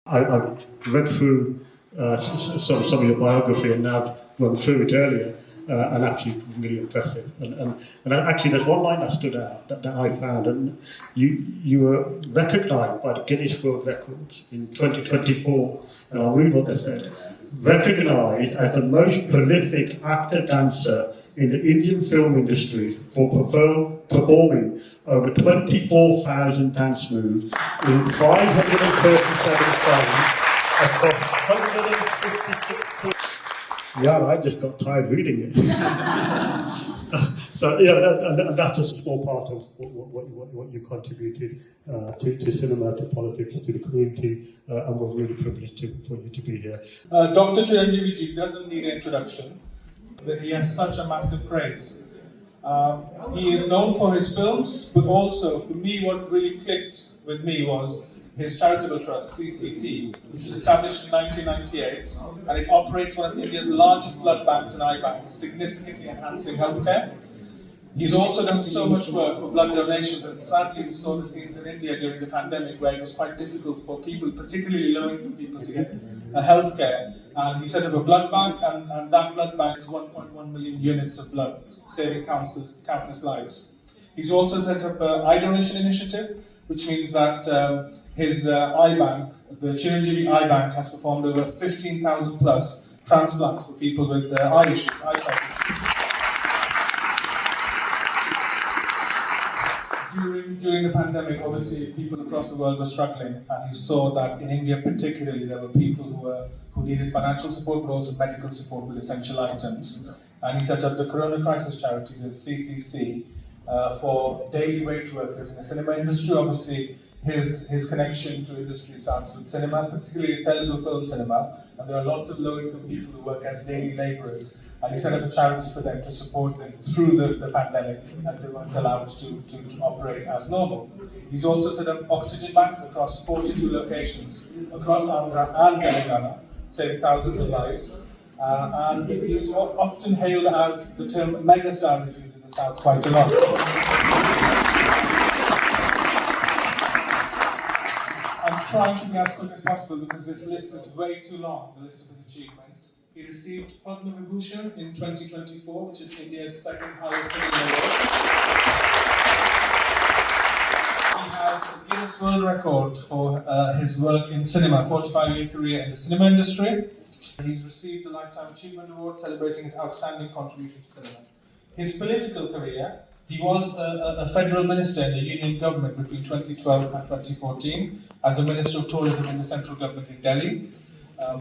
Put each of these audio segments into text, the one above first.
I've read through some of your biography and now run through it earlier, and actually really impressive. And actually, there's one line that stood out that I found, and you were recognised by the Guinness World Records in 2024, and I'll read what they said. Recognised as the most prolific actor-dancer in the Indian film industry for performing over 24,000 dance moves in 537 songs across 156. Yeah, I just got tired reading it. So yeah, and that's just a small part of what you contributed to cinema, to politics, to the community, and we're really privileged for you to be here. Dr. Chiranjeevi doesn't need an introduction. He has such a massive praise. He is known for his films, but also, for me, what really clicked with me was his charitable trust, CCT, which was established in 1998, and it operates one of India's largest blood banks and eye banks, significantly enhancing healthcare. He's also done so much work for blood donations, and sadly we saw the scenes in India during the pandemic where it was quite difficult for people, particularly low-income people, to get healthcare. And he set up a blood bank, and that blood bank is 1.1 million units of blood, saving countless lives. He's also set up an eye donation initiative, which means that his eye bank, the Chiranjeevi Eye Bank, has performed over 15,000 plus transplants for people with eye issues, eyesight issues. During the pandemic, obviously, people across the world were struggling, and he saw that in India particularly, there were people who needed financial support, but also medical support with essential items. And he set up the Corona Crisis Charity, the CCC, for daily wage workers in the cinema industry. Obviously, his connection to industry starts with cinema, particularly Telugu film cinema, and there are lots of low-income people who work as daily labourers, and he set up a charity for them to support them through the pandemic as they weren't allowed to operate as normal. He's also set up oxygen banks across 42 locations across Andhra and Telangana, saving thousands of lives, and he's often hailed as the term Megastar is used in the South quite a lot. I'm trying to be as quick as possible because this list is way too long, the list of his achievements. He received Padma Vibhushan in 2024, which is India's second highest cinema award. He has a Guinness World Record for his work in cinema, 45-year career in the cinema industry. He's received the Lifetime Achievement Award, celebrating his outstanding contribution to cinema. His political career: he was a federal minister in the union government between 2012 and 2014 as a Minister of Tourism in the central government in Delhi.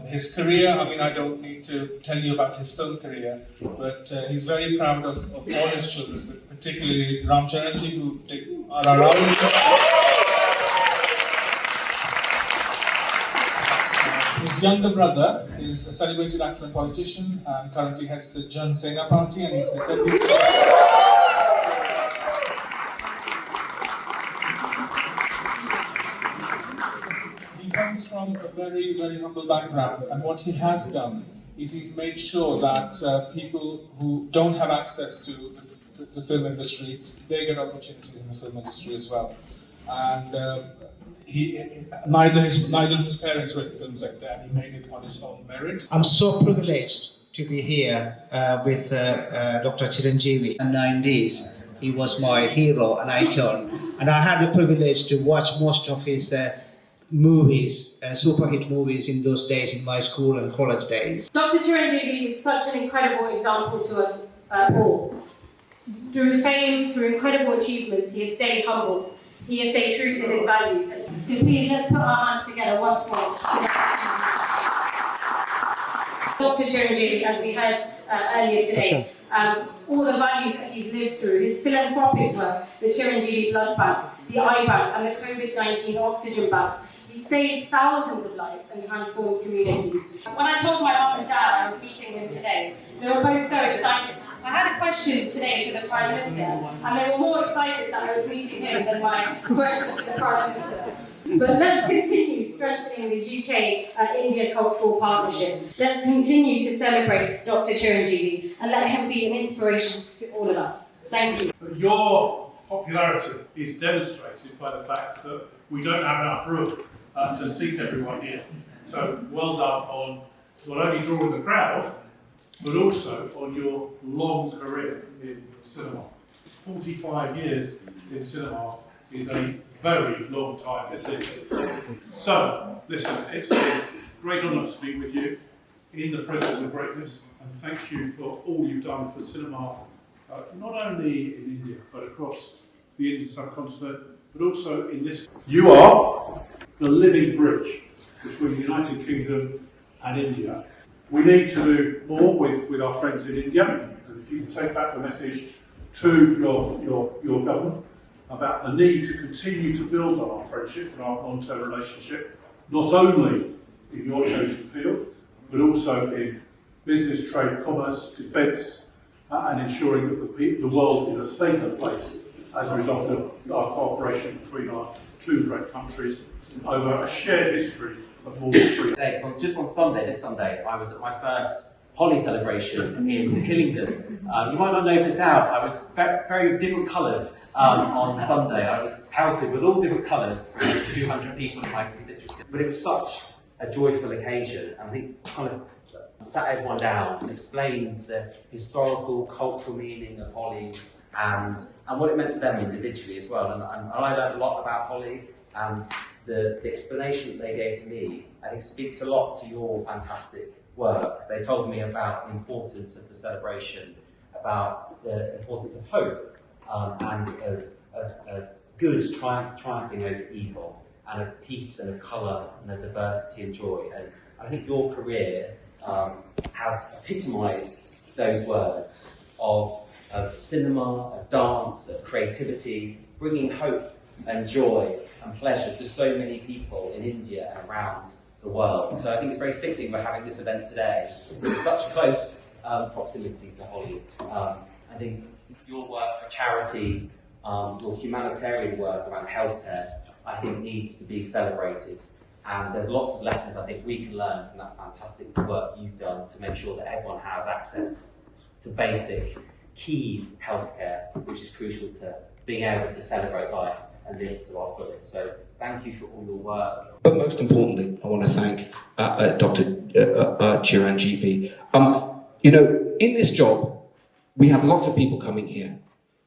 His career, I mean, I don't need to tell you about his film career, but he's very proud of all his children, but particularly Ram Chiranjeevi, who are our His younger brother is a celebrated actor and politician and currently heads the Jan Sena party, and he's the deputy. He comes from a very, very humble background, and what he has done is he's made sure that people who don't have access to the film industry, they get opportunities in the film industry as well. And neither of his parents were in the film sector, and he made it on his own merit. I'm so privileged to be here with Dr. Chiranjeevi. In the 90s, he was my hero and icon, and I had the privilege to watch most of his movies, super hit movies in those days in my school and college days. Dr. Chiranjeevi is such an incredible example to us all. Through fame, through incredible achievements, he has stayed humble. He has stayed true to his values. So please, let's put our hands together once more. Dr. Chiranjeevi, as we heard earlier today, all the values that he's lived through, his philanthropic work, the Chiranjeevi Blood Bank, the Eye Bank, and the COVID-19 oxygen banks, he saved thousands of lives and transformed communities. When I told my mum and dad I was meeting him today, they were both so excited. I had a question today to the Prime Minister, and they were more excited that I was meeting him than my question to the Prime Minister. But let's continue strengthening the UK-India cultural partnership. Let's continue to celebrate Dr. Chiranjeevi and let him be an inspiration to all of us. Thank you. Your popularity is demonstrated by the fact that we don't have enough room to seat everyone here. So well done on not only drawing the crowd, but also on your long career in cinema. 45 years in cinema is a very long time indeed. So, listen, it's a great honour to speak with you in the presence of greatness, and thank you for all you've done for cinema, not only in India, but across the Indian subcontinent, but also in this. You are the living bridge between the United Kingdom and India. We need to do more with our friends in India, and if you can take back the message to your government about the need to continue to build on our friendship and our long-term relationship, not only in your chosen field, but also in business, trade, commerce, defence, and ensuring that the world is a safer place as a result of our cooperation between our two great countries over a shared history of more than 3 years. So just on Sunday, this Sunday, I was at my first Holly celebration in Hillingdon. You might not notice now, I was very different colours on Sunday. I was pelted with all different colours from 200 people in my constituency. But it was such a joyful occasion, and I think kind of sat everyone down and explained the historical, cultural meaning of Holly and what it meant to them individually as well. And I learned a lot about Holly, and the explanation that they gave to me, I think, speaks a lot to your fantastic work. They told me about the importance of the celebration, about the importance of hope, and of good triumphing over evil, and of peace and of colour and of diversity and joy. And I think your career has epitomised those words of cinema, of dance, of creativity, bringing hope and joy and pleasure to so many people in India and around the world. So I think it's very fitting we're having this event today with such close proximity to Holly. I think your work for charity, your humanitarian work around healthcare, I think needs to be celebrated. And there's lots of lessons I think we can learn from that fantastic work you've done to make sure that everyone has access to basic, key healthcare, which is crucial to being able to celebrate life and live to our fullest. So thank you for all your work. But most importantly, I want to thank Dr. Chiranjeevi. You know, in this job, we have lots of people coming here.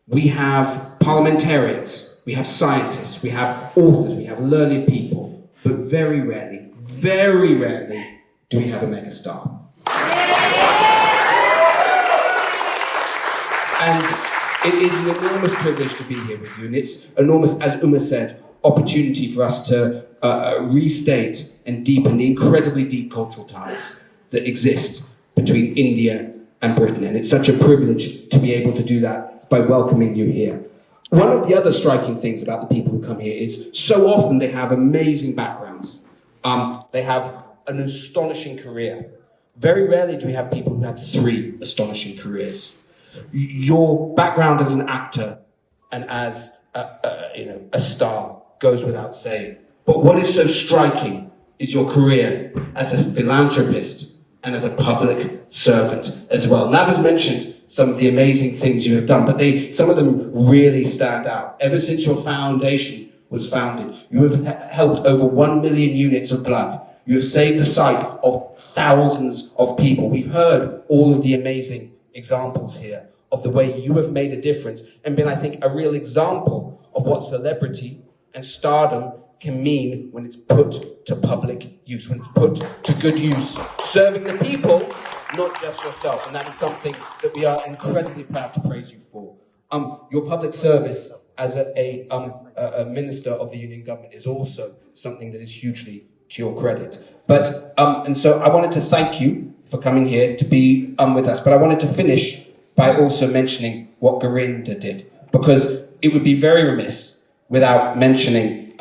We have parliamentarians, we have scientists, we have authors, we have learned people, but very rarely do we have a megastar. And it is an enormous privilege to be here with you, and it's enormous, as Uma said, opportunity for us to restate and deepen the incredibly deep cultural ties that exist between India and Britain. And it's such a privilege to be able to do that by welcoming you here. One of the other striking things about the people who come here is so often they have amazing backgrounds. They have an astonishing career. Very rarely do we have people who have 3 astonishing careers. Your background as an actor and as a star goes without saying. But what is so striking is your career as a philanthropist and as a public servant as well. Nava's mentioned some of the amazing things you have done, but some of them really stand out. Ever since your foundation was founded, you have helped over 1 million units of blood. You have saved the sight of thousands of people. We've heard all of the amazing examples here of the way you have made a difference and been, I think, a real example of what celebrity and stardom can mean when it's put to public use, when it's put to good use, serving the people, not just yourself. And that is something that we are incredibly proud to praise you for. Your public service as a minister of the union government is also something that is hugely to your credit. But and so I wanted to thank you for coming here to be with us. But I wanted to finish by also mentioning what Garinda did, because it would be very remiss without mentioning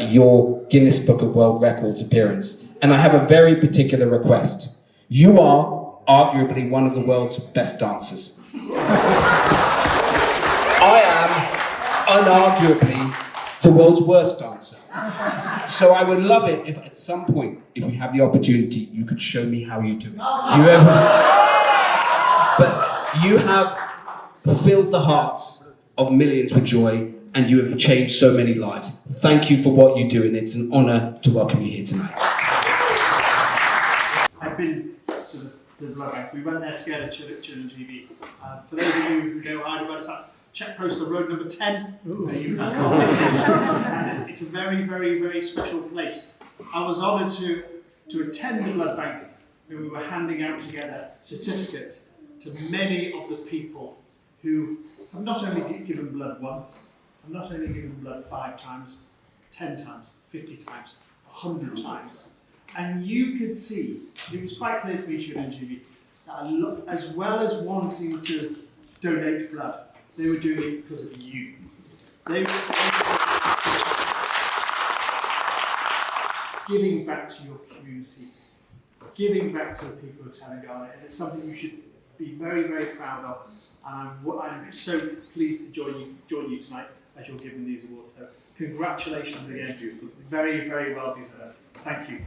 your Guinness Book of World Records appearance. And I have a very particular request. You are arguably one of the world's best dancers. I am unarguably the world's worst dancer. So I would love it if at some point, if we have the opportunity, you could show me how you do it. But you have filled the hearts of millions with joy, and you have changed so many lives. Thank you for what you do, and it's an honour to welcome you here tonight. I've been to the blood bank. We went there together, Chiranjeevi. For those of you who know Hyderabad, it's at Czech Postal Road number 10. You can't miss it. And it's a very, very, very special place. I was honoured to attend the blood bank when we were handing out together certificates to many of the people who have not only given blood once, have not only given blood 5 times, 10 times, 50 times, 100 times. And you could see, it was quite clear to me, Chiranjeevi, that as well as wanting to donate blood, they were doing it because of you. They were giving back to your community, giving back to the people of Telangana, and it's something you should be very, very proud of. And I'm so pleased to join you tonight as you're giving these awards. So congratulations again, very, very well deserved. Thank you.